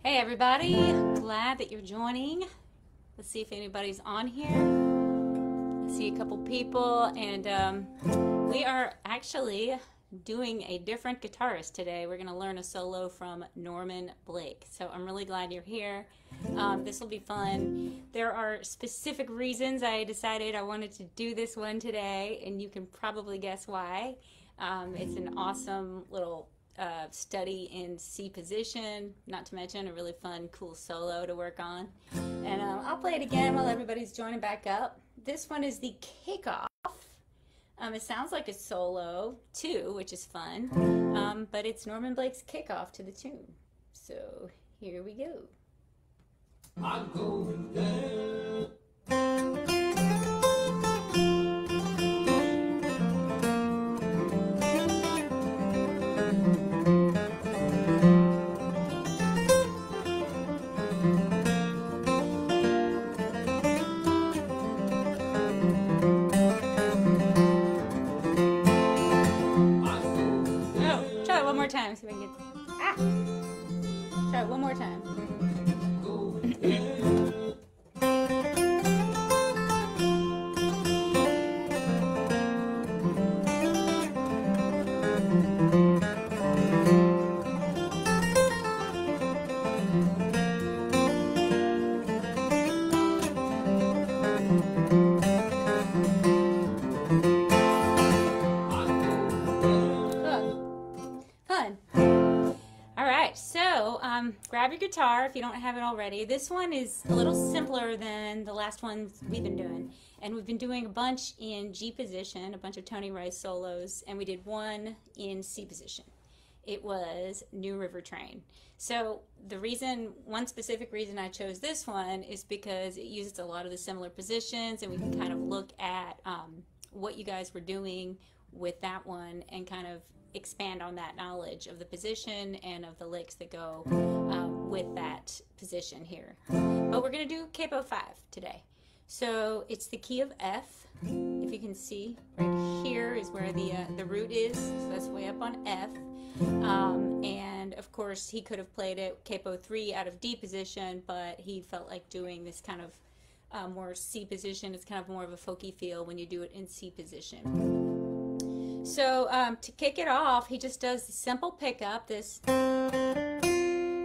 Hey everybody, glad that you're joining. Let's see if anybody's on here. I see a couple people, and we are actually doing a different guitarist today. We're going to learn a solo from Norman Blake. So I'm really glad you're here. This will be fun. There are specific reasons I decided I wanted to do this one today, and you can probably guess why. It's an awesome little study in C position, not to mention a really fun, cool solo to work on. And I'll play it again while everybody's joining back up. This one is the kickoff. It sounds like a solo too, which is fun, but it's Norman Blake's kickoff to the tune. So here we go. I go down. Time, so we can get try it one more time. Grab your guitar if you don't have it already. This one is a little simpler than the last ones we've been doing. And we've been doing a bunch in G position, a bunch of Tony Rice solos, and we did one in C position. It was New River Train. So one specific reason I chose this one is because it uses a lot of the similar positions, and we can kind of look at what you guys were doing with that one and kind of expand on that knowledge of the position and of the licks that go with that position here. But we're going to do capo 5 today. So it's the key of F. If you can see, right here is where the root is. So that's way up on F. And of course he could have played it capo 3 out of D position, but he felt like doing this kind of more C position. It's kind of more of a folky feel when you do it in C position. So to kick it off, he just does the simple pickup, this.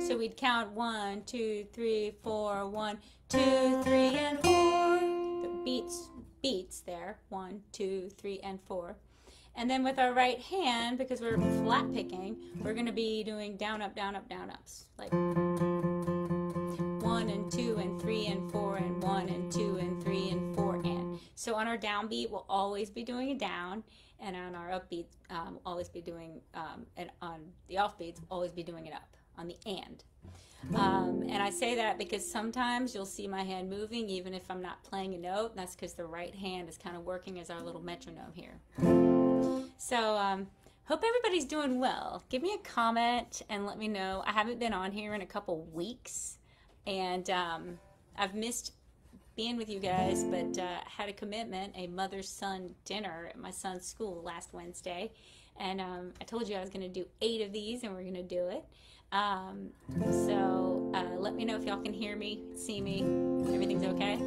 So we'd count 1, 2, 3, 4, 1, 2, 3, and 4. The beats there, 1, 2, 3, and 4. And then with our right hand, because we're flat picking, we're going to be doing down, up, down, up, down, ups. Like 1 and 2 and 3 and 4 and 1 and 2 and 3 and 4 and. So on our downbeat, we'll always be doing a down. And on our upbeat, always be doing, and on the offbeats, always be doing it up on the and. And I say that because sometimes you'll see my hand moving even if I'm not playing a note. And that's because the right hand is kind of working as our little metronome here. So hope everybody's doing well. Give me a comment and let me know. I haven't been on here in a couple weeks, and I've missed being with you guys, but had a commitment, a mother-son dinner at my son's school last Wednesday, and I told you I was going to do 8 of these, and we're going to do it. So let me know if y'all can hear me, see me, everything's okay.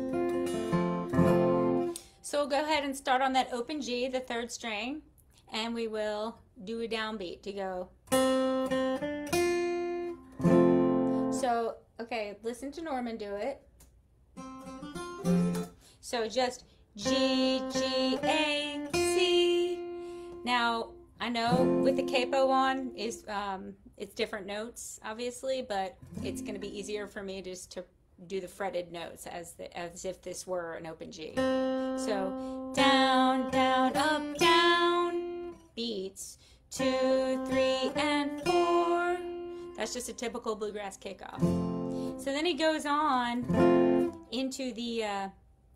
So we'll go ahead and start on that open G, the 3rd string, and we will do a downbeat to go. So, okay, listen to Norman do it. So just G, G, A, C. Now, I know with the capo on, it's different notes, obviously, but it's going to be easier for me just to do the fretted notes as if this were an open G. So down, down, up, down, beats, 2, 3, and 4. That's just a typical bluegrass kickoff. So then he goes on into the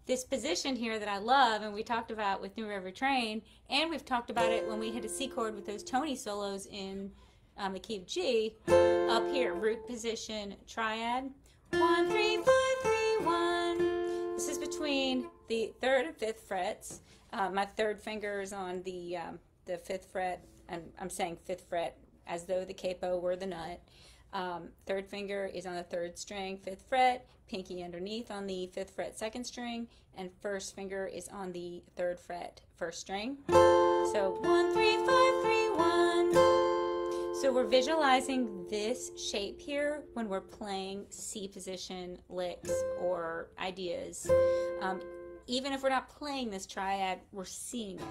this position here that I love, and we talked about with New River Train, and we've talked about it when we hit a C chord with those Tony solos in the key of G. Up here, root position triad, 1, 3, 5, 3, 1. This is between the 3rd and 5th frets. My 3rd finger is on the 5th fret, and I'm saying 5th fret as though the capo were the nut. Third finger is on the 3rd string, 5th fret, pinky underneath on the 5th fret, 2nd string, and first finger is on the 3rd fret, 1st string. So 1, 3, 5, 3, 1. So we're visualizing this shape here when we're playing C position licks or ideas. Even if we're not playing this triad, we're seeing it.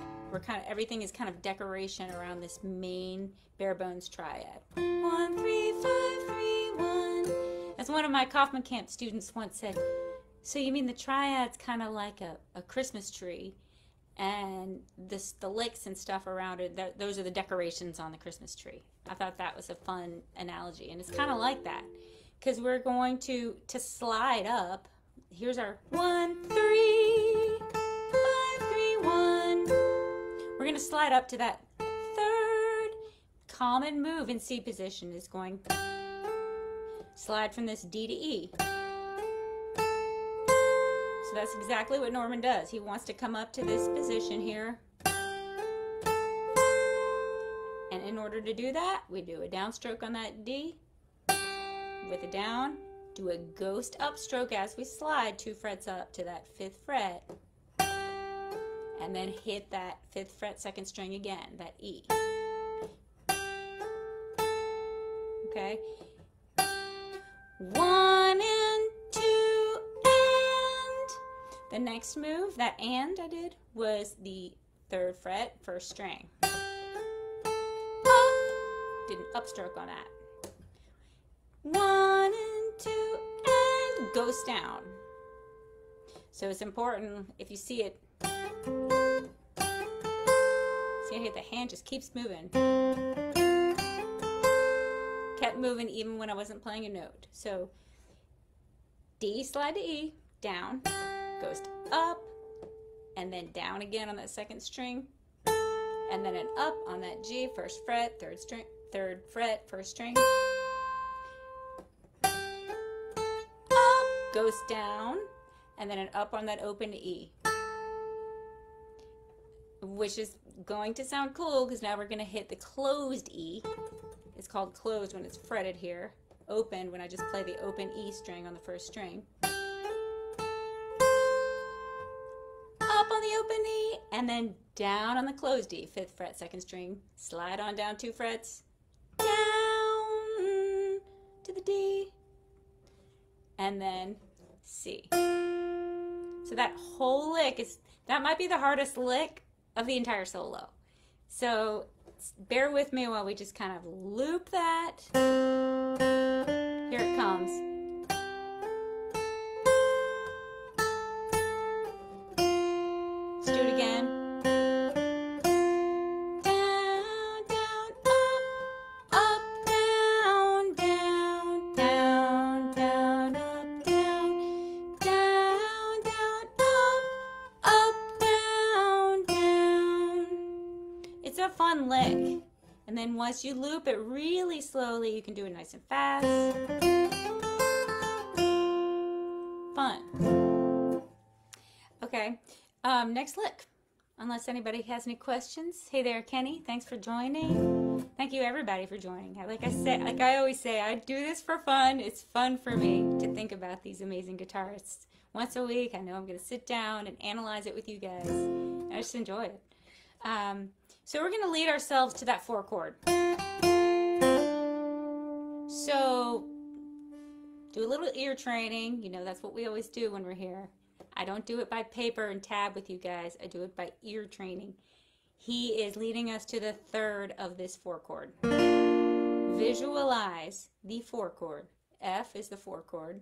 Everything is kind of decoration around this main bare bones triad. 1, 3, 5, 3, 1. As one of my Kaufman Camp students once said, so you mean the triad's kind of like a Christmas tree, and the licks and stuff around it, those are the decorations on the Christmas tree. I thought that was a fun analogy, and it's kind of like that, because we're going to slide up. Here's our 1, 3, 5, 3, 1. We're going to slide up to that 3rd common move in C position is going slide from this D to E. So that's exactly what Norman does. He wants to come up to this position here. And in order to do that, we do a downstroke on that D with a down. Do a ghost upstroke as we slide 2 frets up to that 5th fret, and then hit that 5th fret 2nd string again, that E. Okay? 1 and 2 and. The next move, that and I did, was the 3rd fret, 1st string. Up. Did an upstroke on that. 1 and 2 and ghost down. So it's important if you see it. See how the hand just keeps moving. Kept moving even when I wasn't playing a note. So D, slide to E, down, ghost up, and then down again on that 2nd string, and then an up on that G, 1st fret, 3rd string, 3rd fret, 1st string. Goes down, and then an up on that open E, which is going to sound cool because now we're going to hit the closed E. It's called closed when it's fretted here, open when I just play the open E string on the 1st string. Up on the open E, and then down on the closed E, 5th fret, 2nd string, slide on down 2 frets, down to the D, and then C. So that whole lick that might be the hardest lick of the entire solo. So bear with me while we just kind of loop that. Here it comes. Let's do it again. Fun lick, and then once you loop it really slowly, you can do it nice and fast. Fun. Okay, next lick, unless anybody has any questions. Hey there, Kenny, thanks for joining. Thank you everybody for joining. Like I always say, I do this for fun. It's fun for me to think about these amazing guitarists. Once a week, I know I'm going to sit down and analyze it with you guys. I just enjoy it. So we're going to lead ourselves to that 4 chord. So do a little ear training. You know, that's what we always do when we're here. I don't do it by paper and tab with you guys. I do it by ear training. He is leading us to the 3rd of this 4 chord. Visualize the 4 chord. F is the 4 chord.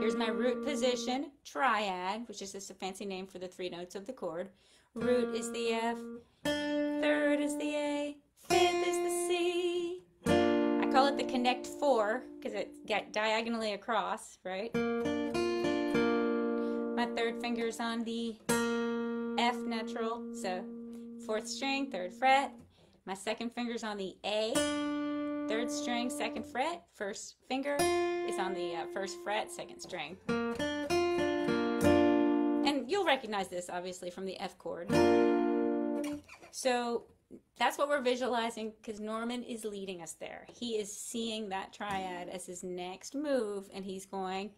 Here's my root position, triad, which is just a fancy name for the 3 notes of the chord. Root is the F, 3rd is the A, 5th is the C. I call it the connect 4 because it's got diagonally across, right? My 3rd finger's on the F natural, so 4th string, 3rd fret. My 2nd finger's on the A, 3rd string, 2nd fret. 1st finger is on the 1st fret, 2nd string. And you'll recognize this, obviously, from the F chord. So that's what we're visualizing because Norman is leading us there. He is seeing that triad as his next move, and he's going.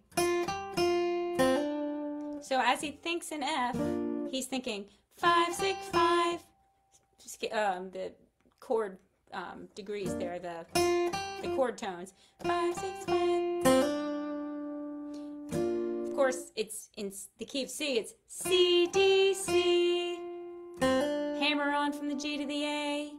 So as he thinks in F, he's thinking 5, 6, 5. The chord degrees there, the chord tones. 5, 6, 5. Of course, it's in the key of C. It's C, D, C. Hammer on from the G to the A.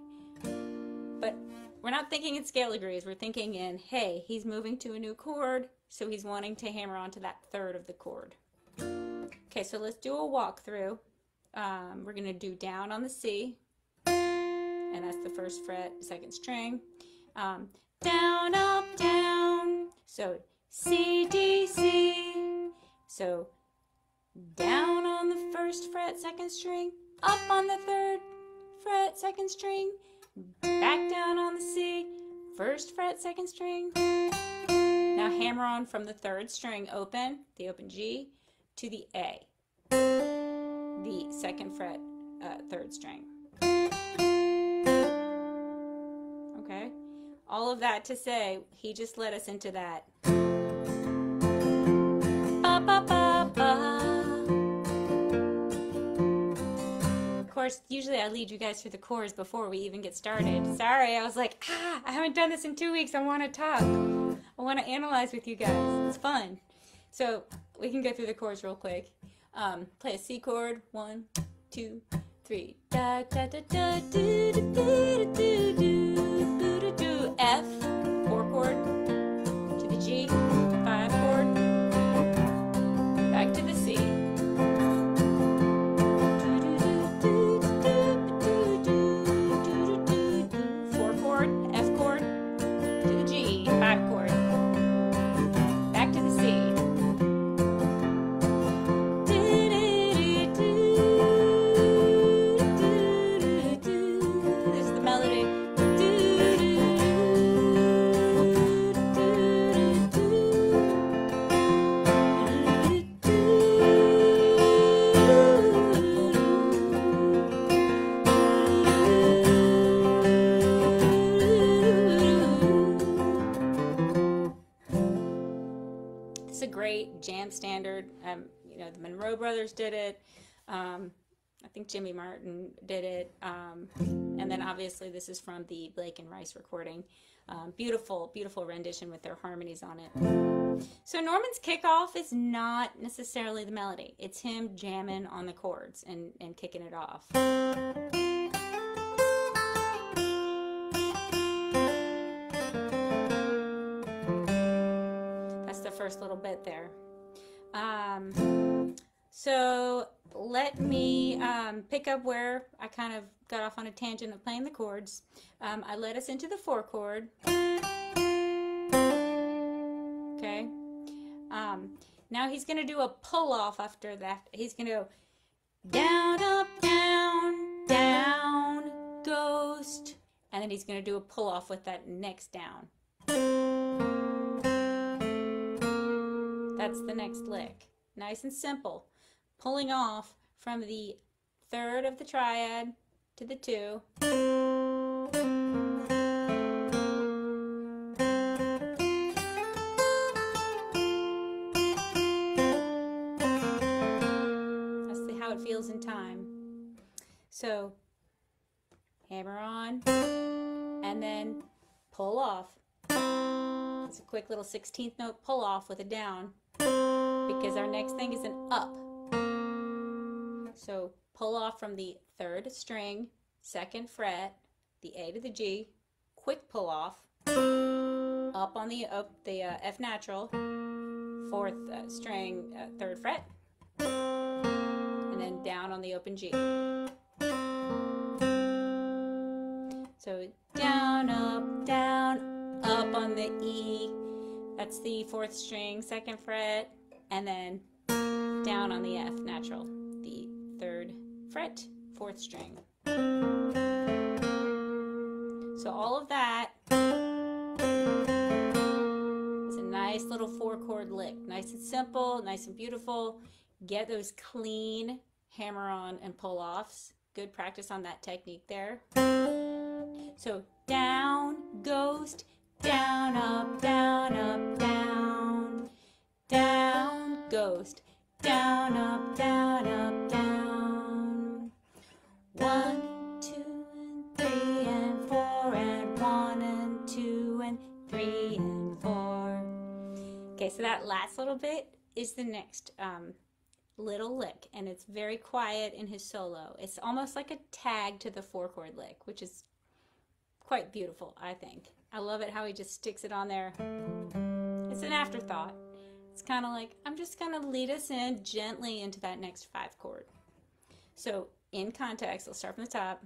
But we're not thinking in scale degrees. We're thinking in, hey, he's moving to a new chord, so he's wanting to hammer on to that third of the chord. Okay, so let's do a walkthrough. We're going to do down on the C, and that's the first fret, second string. Down, up, down. So C, D, C. So down on the first fret, second string, up on the third fret, second string, back down on the C, first fret, second string. Now hammer on from the third string open, the open G, to the A, the second fret, third string. Okay, all of that to say, he just led us into that. Ba, ba, ba, ba. Of course, usually I lead you guys through the chords before we even get started. Sorry, I was like, I haven't done this in 2 weeks. I want to talk. I want to analyze with you guys. It's fun. So we can go through the chords real quick. Play a C chord. 1, 2, 3. Da da da da do do do do do do do. F 4 chord to the G 5 chord. Back to the C. 4 chord, F chord to the G 5 chord. Back to the C. It's a great jam standard. You know, the Monroe brothers did it. I think Jimmy Martin did it. And then obviously this is from the Blake and Rice recording. Beautiful, beautiful rendition with their harmonies on it. So Norman's kickoff is not necessarily the melody. It's him jamming on the chords and kicking it off. That's the first little bit there. So let me pick up where I kind of got off on a tangent of playing the chords. I led us into the 4 chord. Okay. Now he's going to do a pull off after that. He's going to go down, up, down, down, ghost. And then he's going to do a pull off with that next down. That's the next lick. Nice and simple. Pulling off from the third of the triad to the 2. That's how it feels in time. So hammer on and then pull off. It's a quick little 16th note pull off with a down because our next thing is an up. So pull off from the third string, second fret, the A to the G, quick pull off, up on the F natural, fourth string, third fret, and then down on the open G. So down, up on the E, that's the fourth string, second fret, and then down on the F natural, the third fret, fourth string. So all of that is a nice little 4 chord lick. Nice and simple, nice and beautiful. Get those clean hammer on and pull offs good practice on that technique there. So down, ghost, down, up, down, up, down. Down, ghost, down, up, down, up, down. 1, 2, and 3, and 4, and 1, and 2, and 3, and 4. Okay, so that last little bit is the next little lick, and it's very quiet in his solo. It's almost like a tag to the 4-chord lick, which is quite beautiful, I think. I love it how he just sticks it on there. It's an afterthought. It's kind of like, I'm just going to lead us in gently into that next 5-chord. So in context, let's start from the top.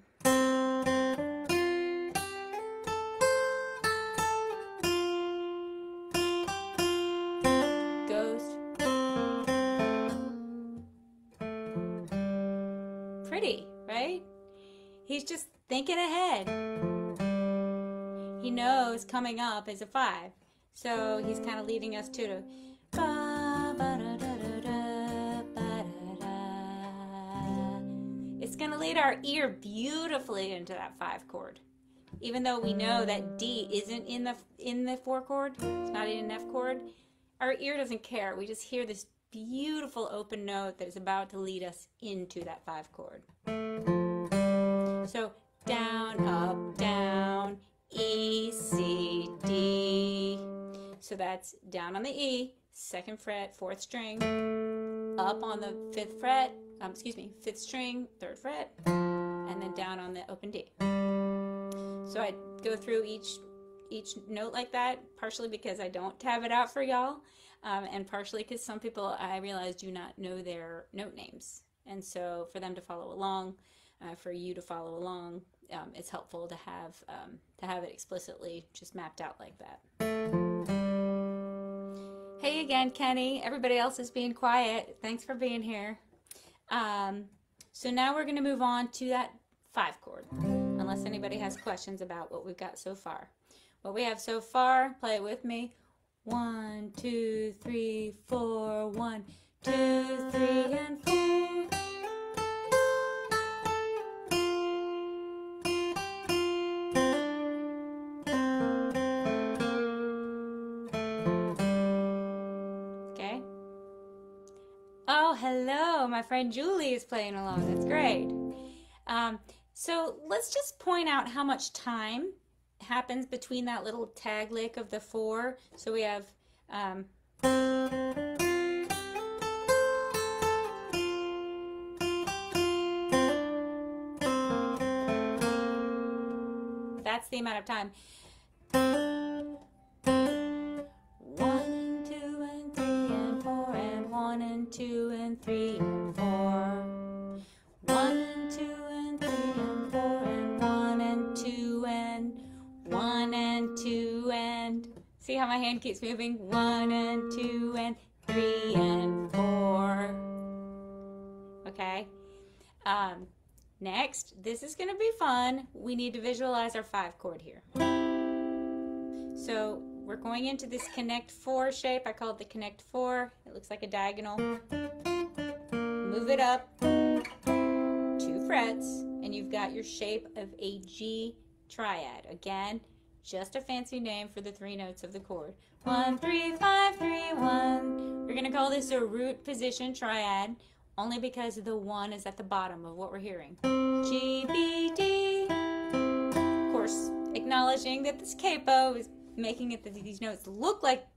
Ghost. Pretty, right? He's just thinking ahead. He knows coming up is a 5. So he's kind of leading us to the it's going to lead our ear beautifully into that 5-chord. Even though we know that D isn't in the 4-chord, it's not in an F chord, our ear doesn't care. We just hear this beautiful open note that is about to lead us into that 5-chord. So down, up, down, E, C, D. So that's down on the E, 2nd fret, 4th string, up on the 5th fret, 5th string, 3rd fret, and then down on the open D. So I go through each note like that, partially because I don't have it out for y'all, and partially because some people, I realize, do not know their note names. And so for them to follow along, for you to follow along, it's helpful to have it explicitly just mapped out like that. Hey again, Kenny. Everybody else is being quiet. Thanks for being here. So now we're going to move on to that 5-chord, unless anybody has questions about what we've got so far. What we have so far, play it with me. 1, 2, 3, 4, 1, 2, 3, and 4. Okay. Oh, hello. My friend Julie is playing along. That's great. So let's just point out how much time happens between that little tag lick of the 4. So we have that's the amount of time. 1, 2, and 3, and 4, and 1, and 2, and 3, and 4. 1, and 2, and 3, and 4, and 1, and 2, and 1, and 2, and... See how my hand keeps moving? 1, and 2, and 3, and 4. Okay. Next, this is going to be fun. We need to visualize our 5-chord here. So we're going into this connect 4 shape. I call it the connect 4. It looks like a diagonal. Move it up 2 frets, and you've got your shape of a G triad. Again, just a fancy name for the 3 notes of the chord. 1, 3, 5, 3, 1. We're going to call this a root position triad, only because the 1 is at the bottom of what we're hearing. G, B, D. Of course, acknowledging that this capo is making it that these notes look like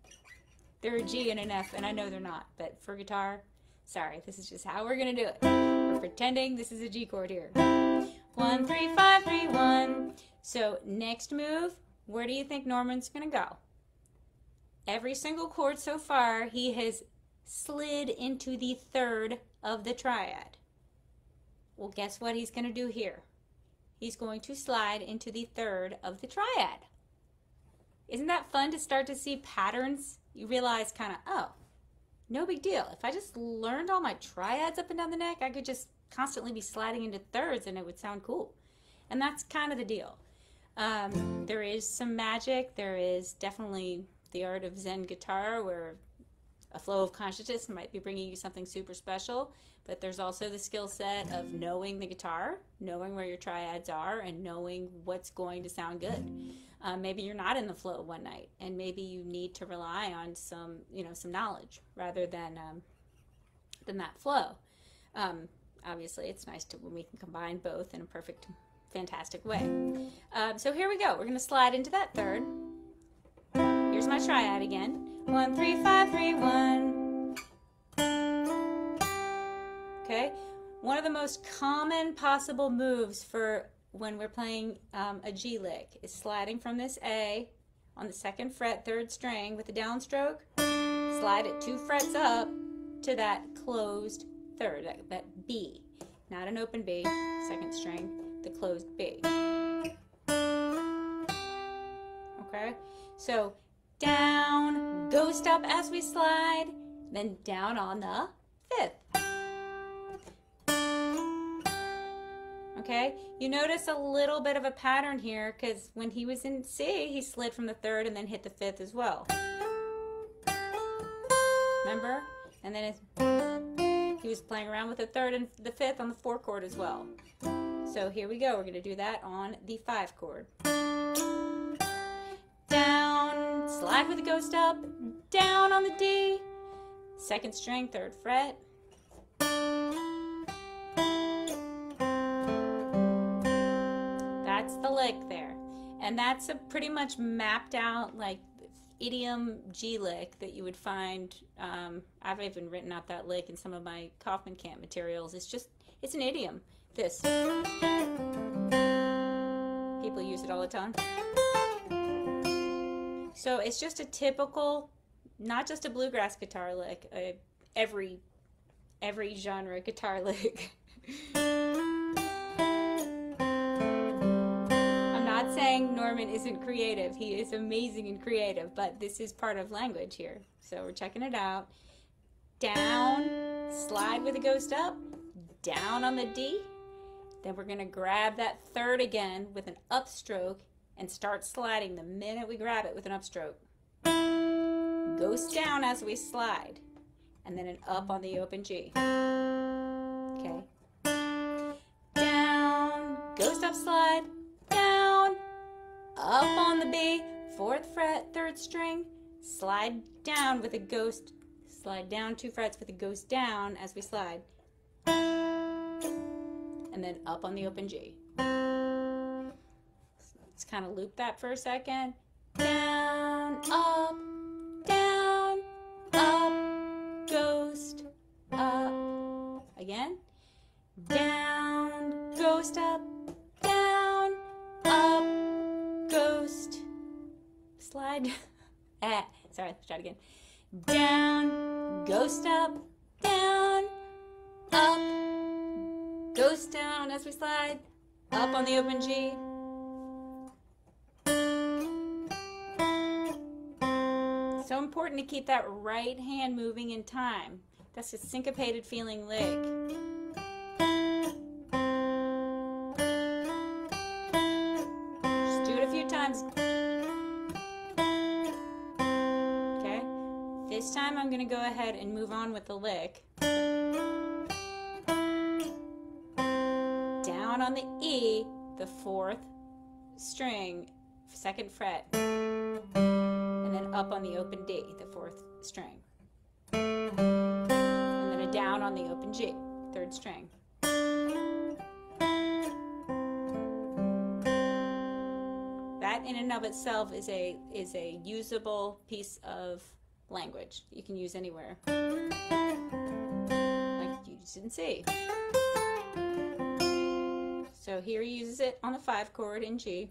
they're a G and an F, and I know they're not, but for guitar, sorry, this is just how we're going to do it. We're pretending this is a G chord here. 1, 3, 5, 3, 1. So next move, where do you think Norman's going to go? Every single chord so far, he has slid into the 3rd of the triad. Well, guess what he's going to do here? He's going to slide into the 3rd of the triad. Isn't that fun to start to see patterns? You realize kind of, oh, no big deal. If I just learned all my triads up and down the neck, I could just constantly be sliding into 3rds and it would sound cool. And that's kind of the deal. There is some magic. There is definitely the art of Zen guitar where a flow of consciousness might be bringing you something super special. But there's also the skill set of knowing the guitar, knowing where your triads are, and knowing what's going to sound good. Maybe you're not in the flow one night, and maybe you need to rely on some, some knowledge rather than that flow. Obviously, it's nice when we can combine both in a perfect, fantastic way. So here we go. We're going to slide into that third. Here's my triad again. 1, 3, 5, 3, 1. Okay. One of the most common possible moves for when we're playing a G lick is sliding from this A on the 2nd fret, 3rd string with a downstroke. Slide it 2 frets up to that closed 3rd, that B. Not an open B, 2nd string, the closed B. Okay, so down, ghost up as we slide, then down on the 5th. Okay, you notice a little bit of a pattern here because when he was in C, he slid from the 3rd and then hit the 5th as well. Remember? And then he was playing around with the 3rd and the 5th on the 4 chord as well. So here we go. We're going to do that on the 5 chord. Down, slide with the ghost up, down on the D, 2nd string, 3rd fret. That's the lick there. And that's a pretty much mapped out like idiom G lick that you would find. I've even written out that lick in some of my Kaufman Camp materials. It's an idiom. This. People use it all the time. So it's just a typical, not just a bluegrass guitar lick, every genre guitar lick. I'm not saying Norman isn't creative. He is amazing and creative, but this is part of language here. So we're checking it out. Down, slide with a ghost up, down on the D. Then we're going to grab that 3rd again with an upstroke and start sliding the minute we grab it with an upstroke. Ghost down as we slide, and then an up on the open G. Okay. Down, ghost up slide, down, up on the B, 4th fret, 3rd string, slide down with a ghost, slide down 2 frets with a ghost down as we slide, and then up on the open G. Let's kind of loop that for a second. Down, up, ghost, up. Again. Down, ghost up, down, up, ghost. Slide. Sorry, let's try it again. Down, ghost up, down, up, ghost down as we slide, up on the open G. So important to keep that right hand moving in time. That's a syncopated feeling lick. Just do it a few times. Okay? This time I'm going to go ahead and move on with the lick. Down on the E, the 4th string, 2nd fret. And then up on the open D, the 4th string. And then a down on the open G, 3rd string. That in and of itself is a usable piece of language that you can use anywhere. Like you just didn't see. So here he uses it on the 5 chord in G.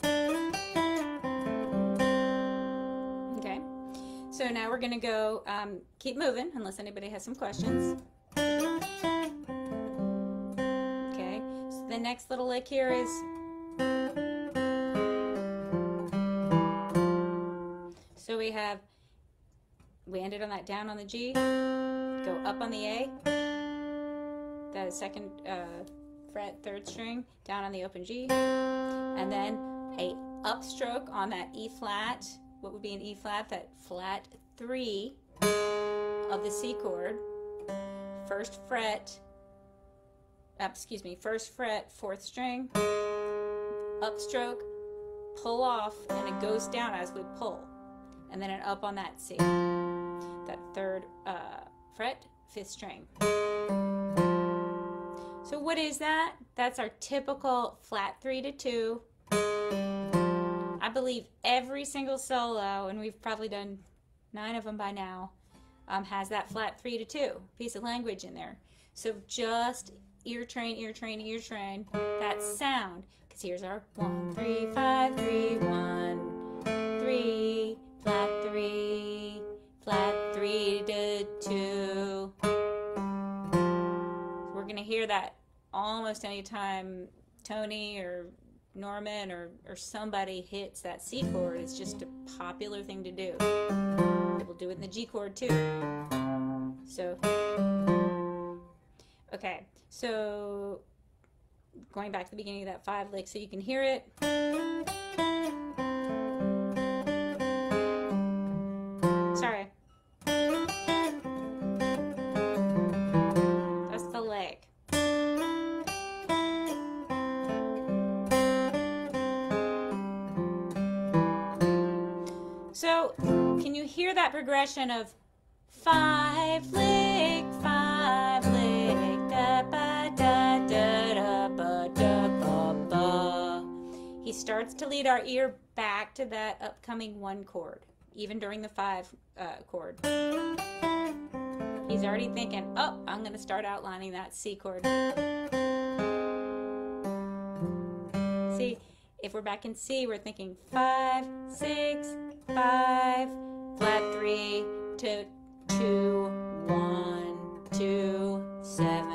So now we're going to go keep moving unless anybody has some questions. Okay, so the next little lick here is so we ended on that down on the G, go up on the A, the 2nd fret, 3rd string, down on the open G, and then a upstroke on that E flat. What would be an E flat? That flat 3 of the C chord, 1st fret, excuse me, 1st fret, 4th string, upstroke, pull off, and it goes down as we pull, and then an up on that C. That 3rd fret, 5th string. So what is that? That's our typical flat 3 to 2. I believe every single solo, and we've probably done 9 of them by now, has that flat 3 to 2 piece of language in there. So just ear train, ear train, ear train that sound. Because here's our 1, 3, 5, 3, 1, 3, flat 3, flat 3 to 2. We're going to hear that almost any time Tony or Norman or somebody hits that C chord. It's just a popular thing to do. We'll do it in the G chord too. So, okay, so going back to the beginning of that 5 lick so you can hear it. Sorry. That's the lick. So, can you hear that progression of 5 lick, 5 lick, da ba da da da ba da ba ba? He starts to lead our ear back to that upcoming 1 chord, even during the 5 chord. He's already thinking, oh, I'm going to start outlining that C chord. See, if we're back in C, we're thinking 5, 6, 5, flat 3 to 2, 1, 2, 7,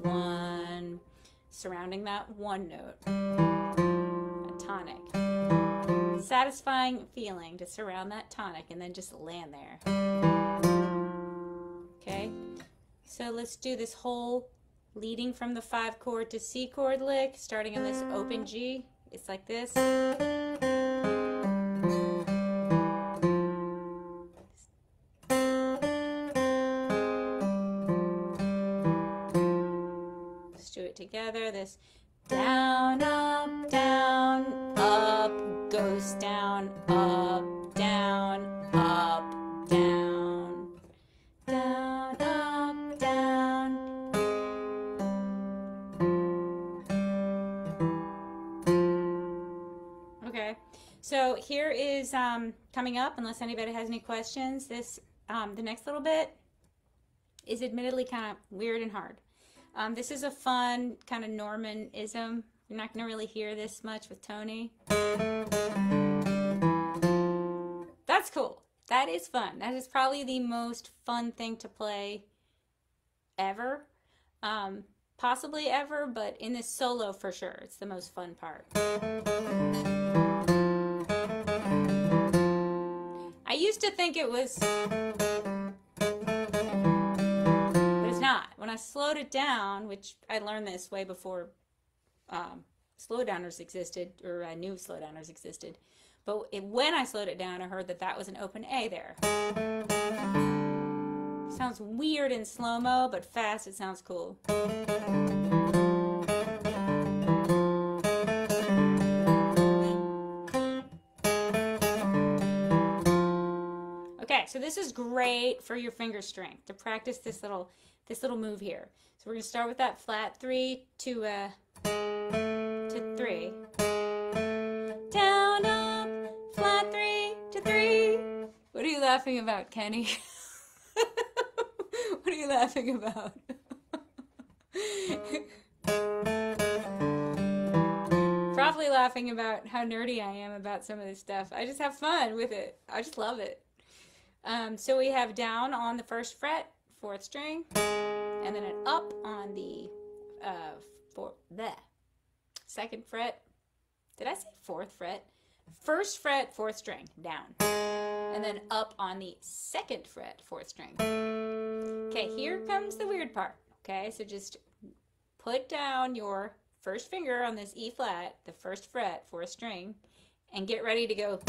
1, surrounding that 1 note, a tonic. Satisfying feeling to surround that tonic and then just land there. Okay, so let's do this whole leading from the 5 chord to C chord lick, starting on this open G. It's like this. Let's do it together. This down, up, goes down, up, down, down, down, up, down. Okay, so here is coming up, unless anybody has any questions, this the next little bit is admittedly kind of weird and hard. This is a fun kind of Norman-ism. You're not going to really hear this much with Tony. That's cool. That is fun. That is probably the most fun thing to play ever. Possibly ever, but in this solo for sure. It's the most fun part. I used to think it was, but it's not. When I slowed it down, which I learned this way before slowdowners existed, or I knew slowdowners existed, but when I slowed it down, I heard that that was an open A there. Sounds weird in slow-mo, but fast it sounds cool. Okay, so this is great for your finger strength to practice this little move here. So we're gonna start with that flat 3 to 3. Down, up, flat 3 to 3. What are you laughing about, Kenny? What are you laughing about? Probably laughing about how nerdy I am about some of this stuff. I just have fun with it. I just love it. So we have down on the 1st fret, 4th string, and then an up on the 2nd fret. Did I say 4th fret? 1st fret, 4th string, down. And then up on the 2nd fret, 4th string. Okay, here comes the weird part. Okay, so just put down your first finger on this E flat, the 1st fret, 4th string, and get ready to go.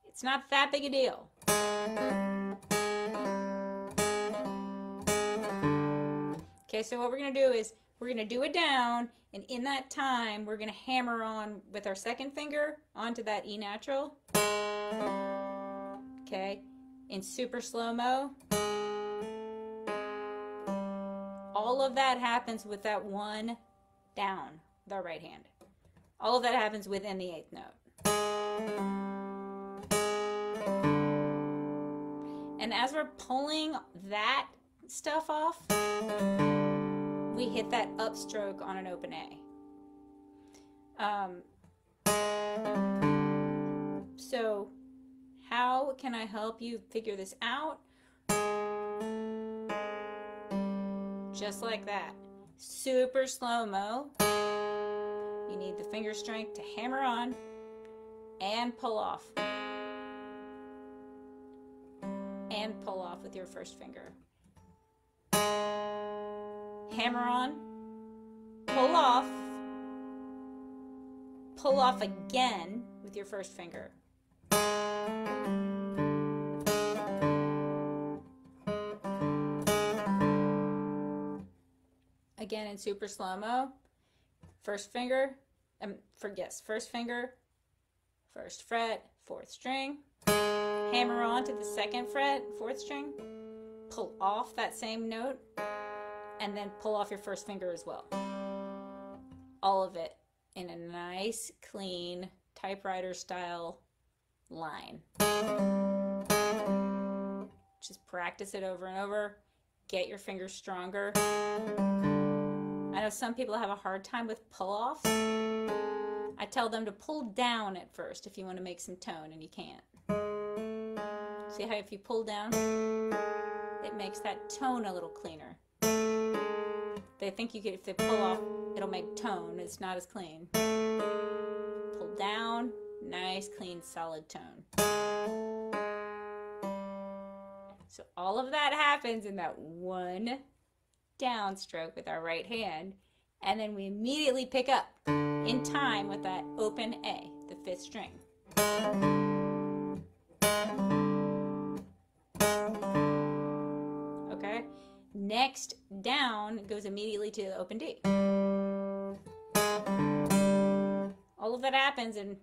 It's not that big a deal. Okay, so what we're going to do is we're going to do a down, and in that time we're going to hammer on with our second finger onto that E natural. Okay, in super slow-mo. All of that happens with that one down with our right hand. All of that happens within the 8th note. And as we're pulling that stuff off, we hit that upstroke on an open A. So how can I help you figure this out? Just like that. Super slow-mo. You need the finger strength to hammer on and pull off. And pull off with your first finger. Hammer on, pull off again with your first finger. Again in super slow-mo, first finger, first finger, first fret, 4th string, hammer on to the 2nd fret, 4th string, pull off that same note, and then pull off your first finger as well. All of it in a nice, clean, typewriter style line. Just practice it over and over. Get your fingers stronger. I know some people have a hard time with pull-offs. I tell them to pull down at first if you want to make some tone, and you can't. See how if you pull down, it makes that tone a little cleaner. They think you could, if they pull off, it'll make tone. It's not as clean. Pull down, nice, clean, solid tone. So all of that happens in that one downstroke with our right hand, and then we immediately pick up in time with that open A, the 5th string. Okay, next down goes immediately to the open D. All of that happens in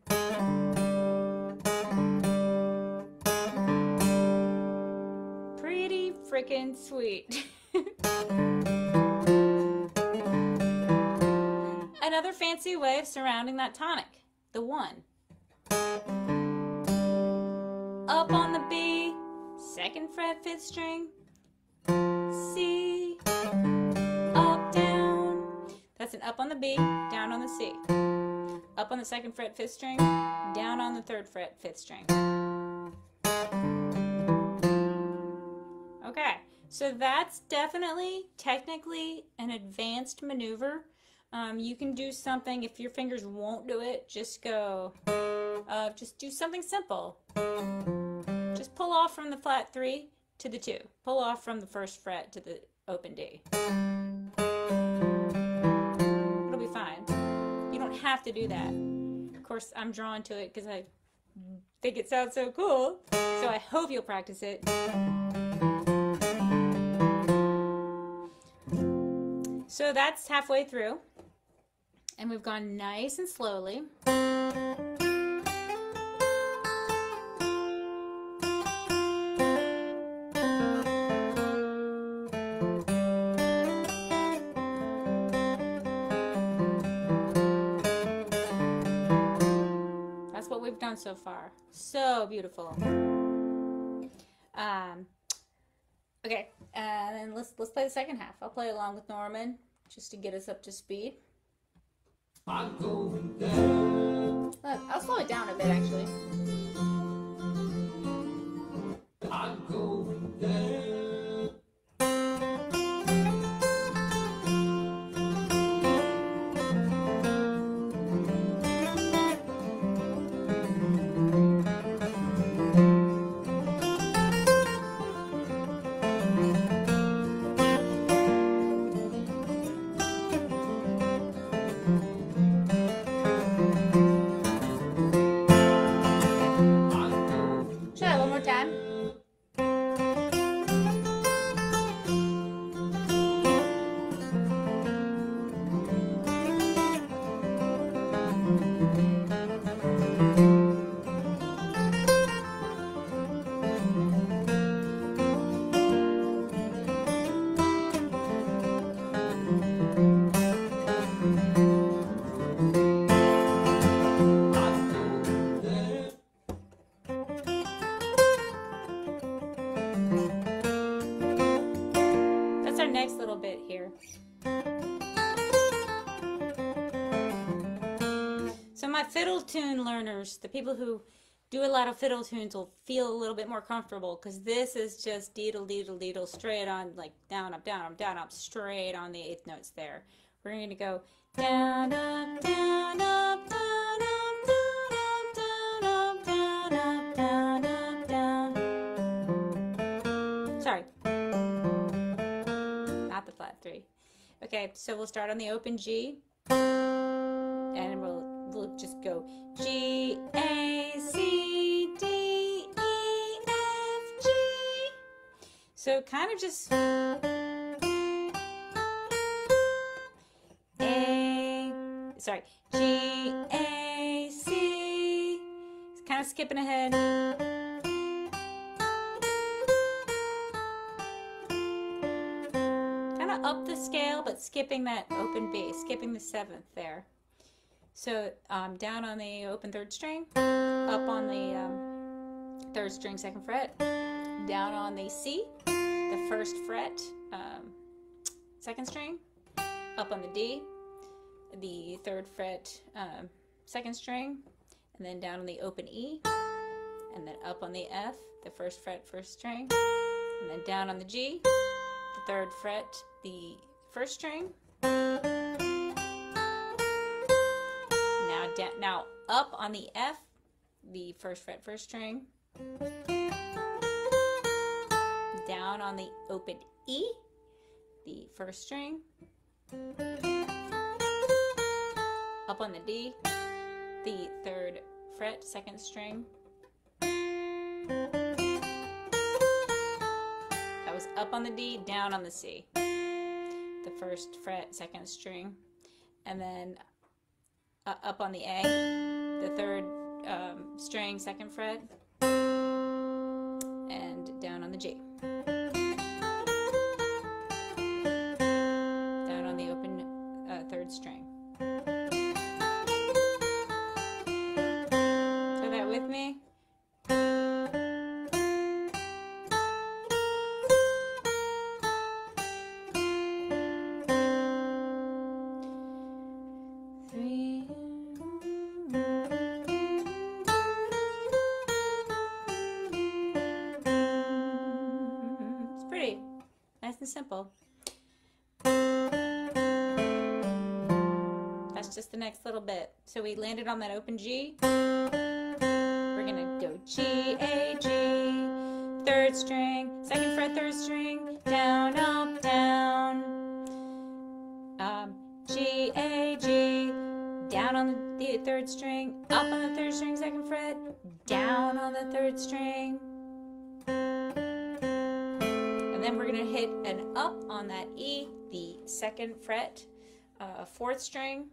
pretty freaking sweet. Another fancy way of surrounding that tonic, the 1. Up on the B, 2nd fret, 5th string, C, up, down. That's an up on the B, down on the C. Up on the 2nd fret, 5th string, down on the 3rd fret, 5th string. Okay, so that's definitely, technically, an advanced maneuver. You can do something, if your fingers won't do it, just go, just do something simple. Just pull off from the flat 3 to the 2. Pull off from the 1st fret to the open D. It'll be fine. You don't have to do that. Of course, I'm drawn to it because I think it sounds so cool, so I hope you'll practice it. So that's halfway through, and we've gone nice and slowly. That's what we've done so far. So beautiful. Okay, and then let's play the second half. I'll play along with Norman just to get us up to speed. I'm going down. Look, I'll slow it down a bit actually. I'm going down. next little bit here. So my fiddle tune learners, the people who do a lot of fiddle tunes, will feel a little bit more comfortable, because this is just deedle, deedle, deedle, straight on, like down, up, down, up, down, up, straight on the eighth notes there. We're going to go down, up, down, up, down, up, down, up, down, up, down, up, down, up, down. Sorry. Not the flat 3. Okay, so we'll start on the open G, and we'll just go G, A, C, D, E, F, G. So kind of just G, A, C. It's kind of skipping ahead. Kind of up the scale, but skipping that open B, skipping the 7th there. So down on the open 3rd string, up on the 3rd string 2nd fret, down on the C, the 1st fret 2nd string, up on the D, the 3rd fret 2nd string, and then down on the open E, and then up on the F, the 1st fret 1st string, and then down on the G, the 3rd fret, the 1st string. Now up on the F, the 1st fret 1st string, down on the open E, the 1st string, up on the D, the 3rd fret 2nd string. That was up on the D, down on the C, the 1st fret 2nd string, and then up on the A, the 3rd string 2nd fret, and down on the G, down on the open 3rd string. Say that with me. Nice and simple. That's just the next little bit. So we landed on that open G. We're gonna go G, A, G, 3rd string, 2nd fret 3rd string, down, up, down. G, A, G, down on the 3rd string, up on the 3rd string 2nd fret, down on the 3rd string. Then we're going to hit an up on that E, the 2nd fret, 4th string,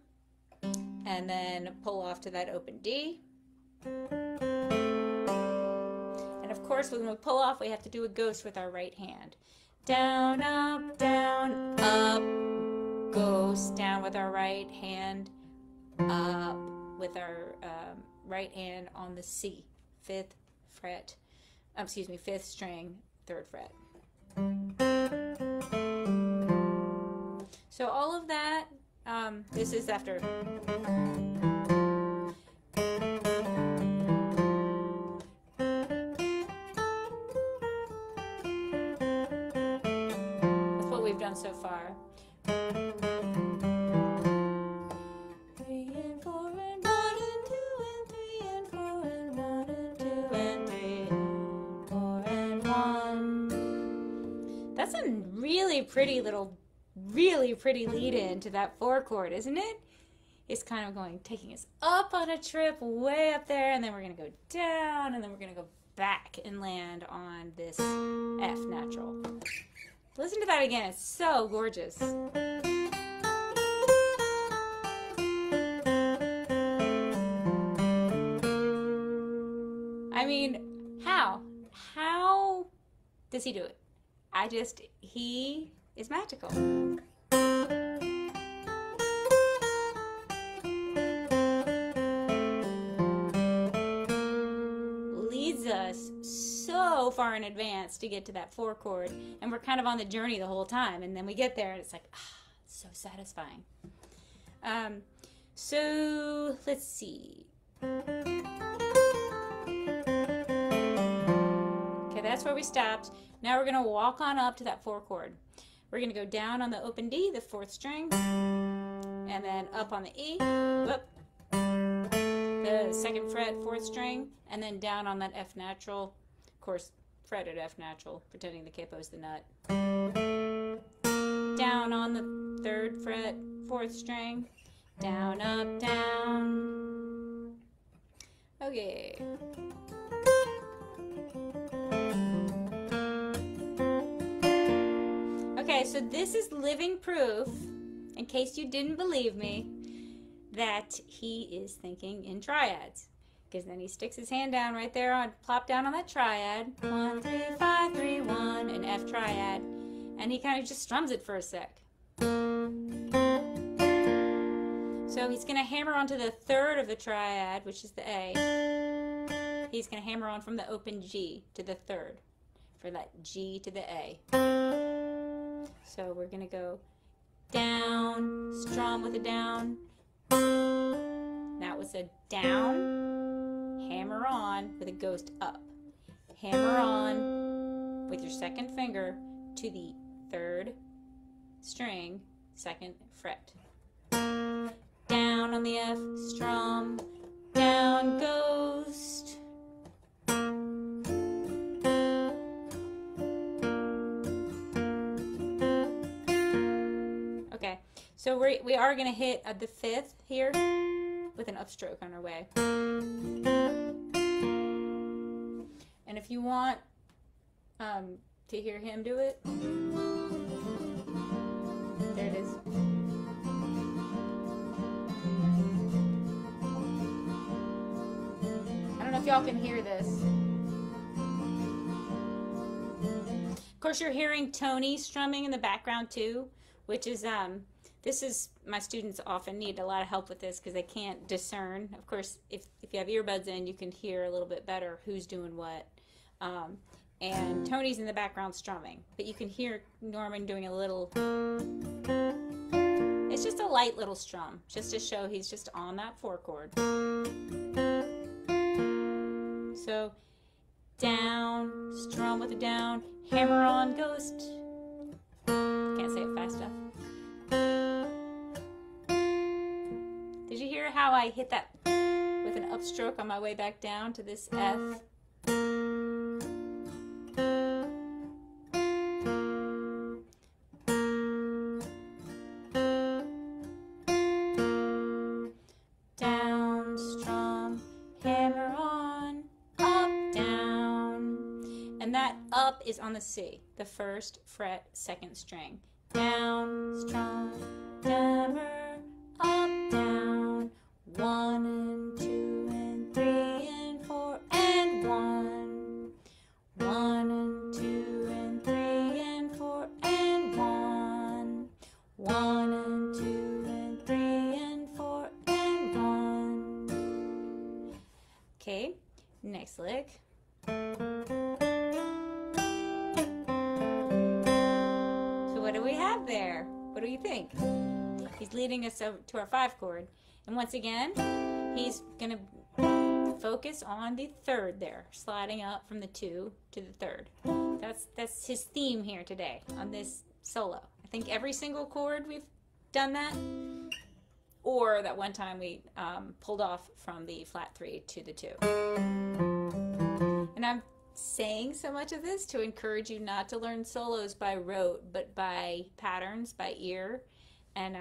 and then pull off to that open D. And of course, when we pull off, we have to do a ghost with our right hand. Down, up, ghost, down with our right hand, up with our right hand on the C, 5th fret, 5th string, 3rd fret. So all of that, this is after. That's what we've done so far. 3 and 4 and 1 and 2 and 3 and 4 and 1 and 2 and 3 and 4 and 1. That's a really pretty lead in to that 4 chord, isn't it? It's kind of taking us up on a trip way up there, and then we're going to go down, and then we're going to go back and land on this F natural. Listen to that again. It's so gorgeous. I mean, how? How does he do it? He is magical. Leads us so far in advance to get to that 4 chord, and we're kind of on the journey the whole time, and then we get there and it's like, it's so satisfying. So let's see. Okay, that's where we stopped. Now we're going to walk on up to that 4 chord. We're going to go down on the open D, the 4th string, and then up on the E, whoop, the 2nd fret, 4th string, and then down on that F natural, of course, fretted F natural, pretending the capo's the nut. Down on the 3rd fret, 4th string, down, up, down. Okay. Okay, so this is living proof, in case you didn't believe me, that he is thinking in triads. Because then he sticks his hand down right there, on plop down on that triad. 1, 3, 5, 3, 1, an F triad. And he kind of just strums it for a sec. So he's going to hammer onto the 3rd of the triad, which is the A. He's going to hammer on from the open G to the 3rd for that G to the A. So we're going to go down, strum with a down. That was a down, hammer on with a ghost up. Hammer on with your 2nd finger to the 3rd string, 2nd fret. Down on the F, strum, down, ghost. Okay, so we are going to hit the 5th here with an upstroke on our way. And if you want to hear him do it, there it is. I don't know if y'all can hear this. Of course, you're hearing Tony strumming in the background too, which is this is, my students often need a lot of help with this because they can't discern. Of course, if you have earbuds in, you can hear a little bit better who's doing what. And Tony's in the background strumming, but you can hear Norman doing a little, it's just a light little strum, just to show he's just on that 4 chord. So, down, strum with a down, hammer on, ghost. Can't say it fast enough. Did you hear how I hit that with an upstroke on my way back down to this F? Down, strum, hammer on, up, down. And that up is on the C, the 1st fret, 2nd string. Down, strum, hammer, up, down. 1 and 2 and 3 and 4 and 1. 1 and 2 and 3 and 4 and 1. 1 and 2 and 3 and 4 and 1. Okay, next lick. What do we have there? What do you think? He's leading us over to our 5 chord. And once again, he's going to focus on the 3rd there, sliding up from the 2 to the 3rd. That's his theme here today on this solo. I think every single chord we've done that, or that one time we pulled off from the flat 3 to the 2. And I'm saying so much of this to encourage you not to learn solos by rote, but by patterns, by ear, and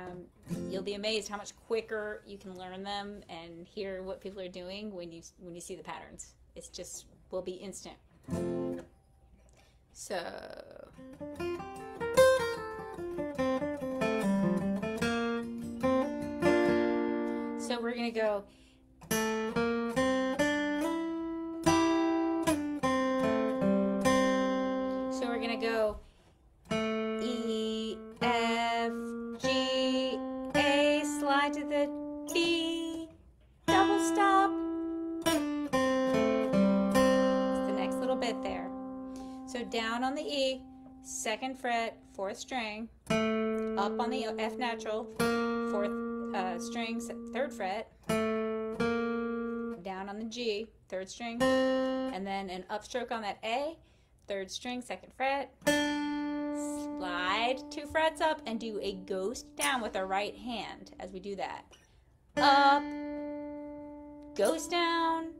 you'll be amazed how much quicker you can learn them and hear what people are doing when you see the patterns. It's just will be instant. So we're gonna go. Go E, F, G, A, slide to the B, double stop. It's the next little bit there. So down on the E, 2nd fret, 4th string, up on the F natural, 4th string, 3rd fret, down on the G, 3rd string, and then an upstroke on that A, 3rd string, 2nd fret, slide 2 frets up and do a ghost down with our right hand as we do that. Up, ghost down,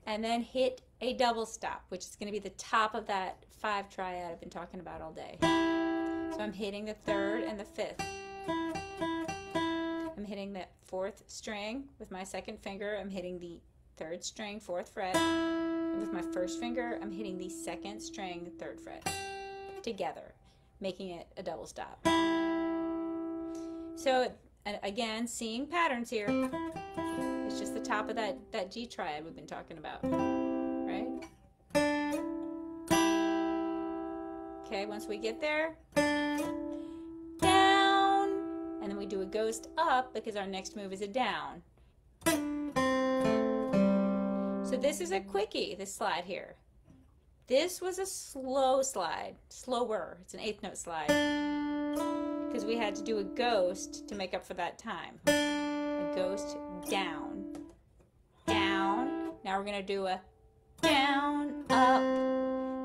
and then hit a double stop, which is going to be the top of that 5 triad I've been talking about all day. So I'm hitting the 3rd and the 5th. I'm hitting the 4th string with my 2nd finger. I'm hitting the 3rd string, 4th fret. And with my 1st finger, I'm hitting the 2nd string, 3rd fret together, making it a double stop. So again, seeing patterns here. It's just the top of that G triad we've been talking about, right? Okay, once we get there, down, and then we do a ghost up because our next move is a down. So this is a quickie, this slide here. This was a slow slide, slower. It's an 8th note slide because we had to do a ghost to make up for that time. A ghost down, down. Now we're going to do a down, up.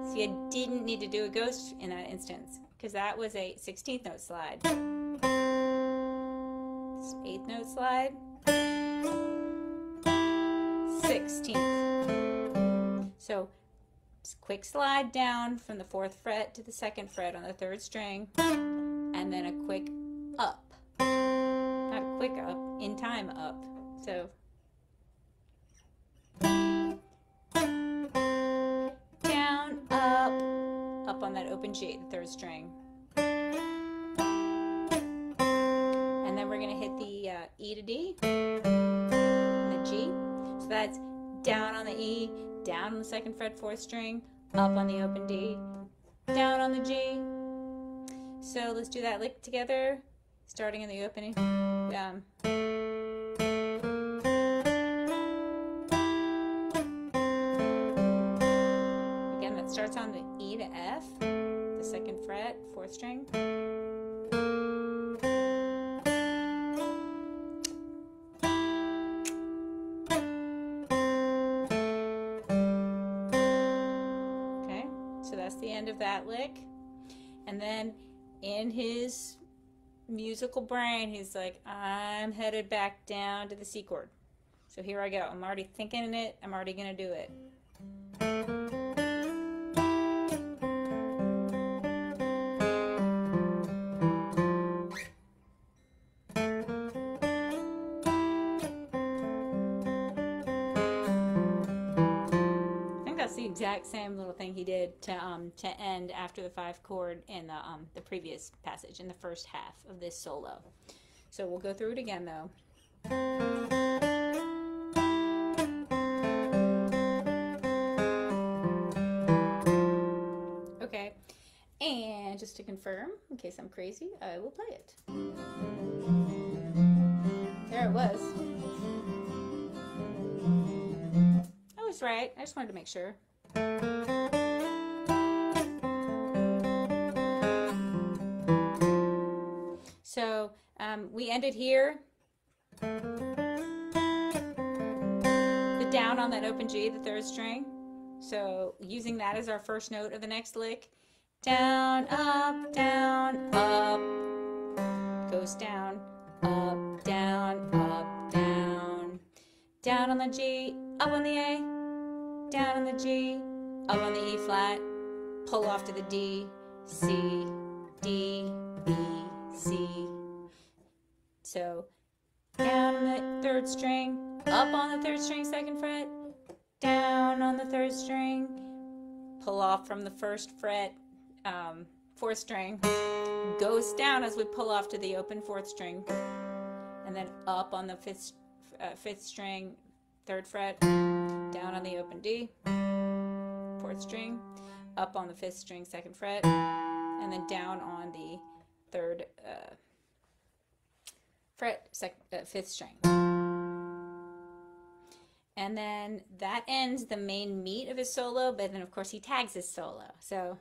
See, I didn't need to do a ghost in that instance because that was a 16th note slide. 8th note slide, 16th. So quick slide down from the 4th fret to the 2nd fret on the 3rd string, and then a quick up. Not a quick up, in time up. So down, up on that open G, the 3rd string. And then we're going to hit the E to D, and the G. So that's down on the E, down on the 2nd fret, 4th string, up on the open D, down on the G. So let's do that lick together, starting in the opening. Again, that starts on the E to F, the 2nd fret, 4th string. The end of that lick, and then in his musical brain he's like, I'm headed back down to the C chord. So here I go. I'm already thinking it. I'm already gonna do it. The exact same little thing he did to end after the 5 chord in the previous passage in the first half of this solo. So we'll go through it again though. Okay, and just to confirm, in case I'm crazy, I will play it. There it was. I was right. I just wanted to make sure. So we ended here. The down on that open G, the 3rd string. So using that as our first note of the next lick. Down, up, goes down, up, down, up, down. Down on the G, up on the A, down on the G, up on the E flat, pull off to the D, C, D, B, C. So down on the 3rd string, up on the 3rd string, 2nd fret, down on the 3rd string, pull off from the 1st fret, 4th string, goes down as we pull off to the open 4th string, and then up on the 5th string, 3rd fret, down on the open D, 4th string, up on the 5th string, 2nd fret, and then down on the 3rd fret, 5th string. And then that ends the main meat of his solo, but then of course he tags his solo. So,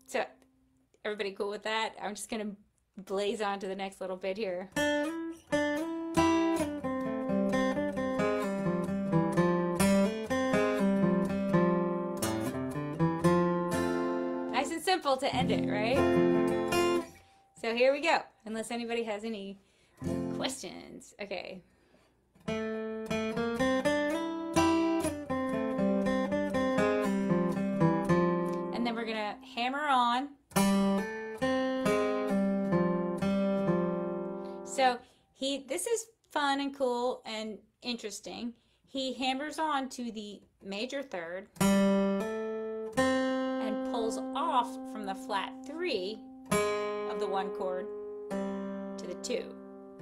so everybody cool with that? I'm just gonna blaze on to the next little bit here. Nice and simple to end it, right? So here we go, unless anybody has any questions. Okay. And then we're gonna hammer on. So this is fun and cool and interesting. He hammers on to the major third and pulls off from the flat 3 of the 1 chord to the 2.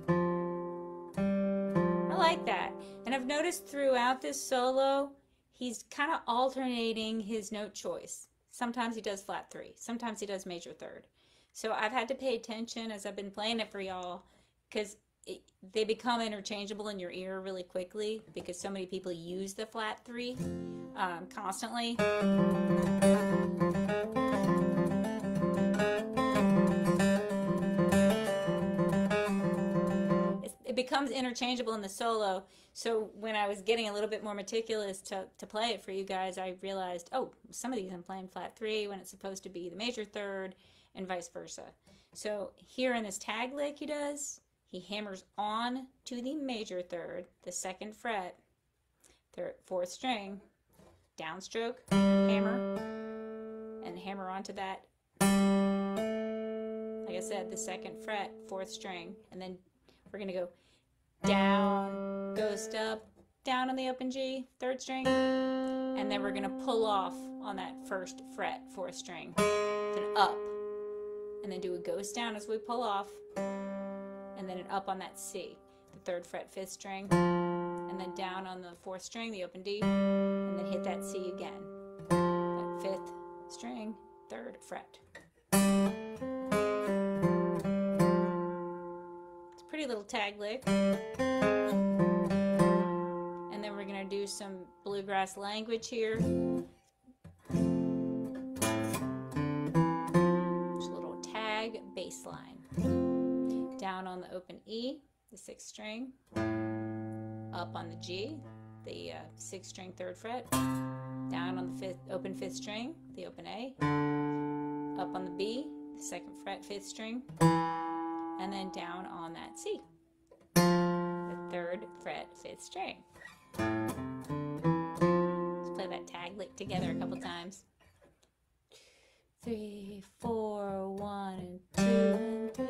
I like that. And I've noticed throughout this solo, he's kind of alternating his note choice. Sometimes he does flat 3, sometimes he does major third. So I've had to pay attention as I've been playing it for y'all, because they become interchangeable in your ear really quickly because so many people use the flat 3 constantly. It becomes interchangeable in the solo. So when I was getting a little bit more meticulous to play it for you guys, I realized, oh, some of these I'm playing flat 3 when it's supposed to be the major third, and vice versa. So here in this tag lick he hammers on to the major third, the 2nd fret, 4th string, downstroke, hammer, and hammer onto that. Like I said, the 2nd fret, 4th string, and then we're going to go down, ghost up, down on the open G, 3rd string, and then we're going to pull off on that 1st fret, 4th string, then up, and then do a ghost down as we pull off, and then an up on that C, the 3rd fret, 5th string, and then down on the 4th string, the open D, and then hit that C again, that 5th string, 3rd fret. It's a pretty little tag lick. And then we're going to do some bluegrass language here. Just a little tag bass line. Down on the open E, the 6th string, up on the G, the 6th string 3rd fret, down on the open 5th string, the open A, up on the B, the 2nd fret 5th string, and then down on that C, the 3rd fret 5th string. Let's play that tag lick together a couple times. 3, 4, 1, and 2, and 3.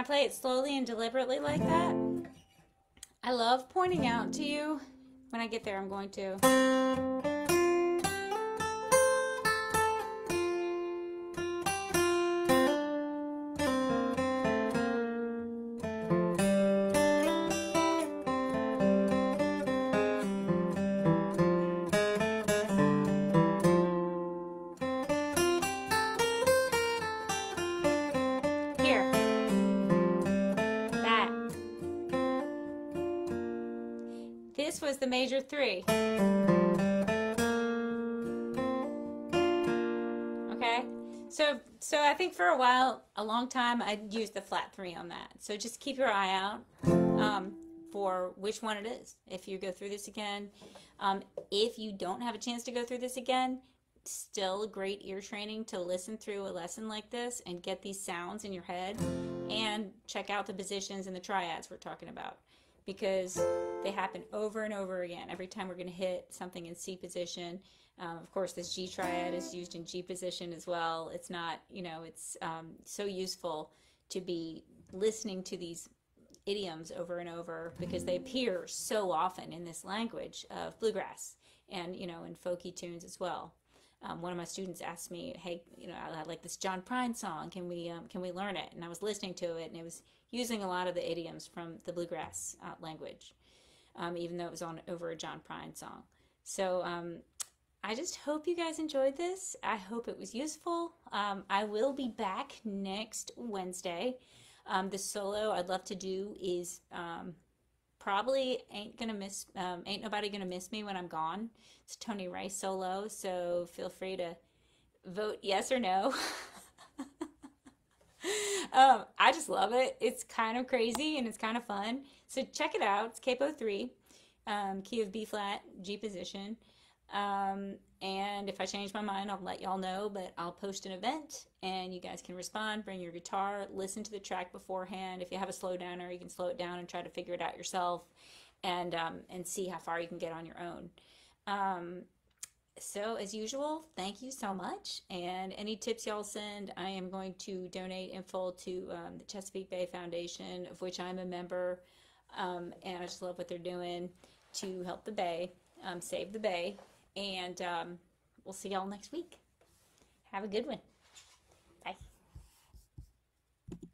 Play it slowly and deliberately like that. I love pointing out to you. When I get there, I'm going to. This was the major 3. Okay? So I think for a while, a long time, I'd use the flat 3 on that. So just keep your eye out for which one it is. If you go through this again, if you don't have a chance to go through this again, still great ear training to listen through a lesson like this and get these sounds in your head and check out the positions and the triads we're talking about, because they happen over and over again. Every time we're going to hit something in C position. Of course, this G triad is used in G position as well. It's not, it's so useful to be listening to these idioms over and over because they appear so often in this language of bluegrass and, in folky tunes as well. One of my students asked me, "Hey, I like this John Prine song. Can we learn it?" And I was listening to it, and it was using a lot of the idioms from the bluegrass language, even though it was over a John Prine song. So I just hope you guys enjoyed this. I hope it was useful. I will be back next Wednesday. The solo I'd love to do is probably ain't nobody gonna miss me when I'm gone. It's Tony Rice solo, so feel free to vote yes or no. I just love it. It's kind of crazy and it's kind of fun. So check it out. It's capo 3, key of B flat, G position. And if I change my mind, I'll let y'all know, but I'll post an event and you guys can respond, bring your guitar, listen to the track beforehand. If you have a slow downer, you can slow it down and try to figure it out yourself and see how far you can get on your own. So as usual, thank you so much. And any tips y'all send, I am going to donate in full to the Chesapeake Bay Foundation, of which I'm a member. And I just love what they're doing to help the Bay, save the Bay. And we'll see y'all next week. Have a good one.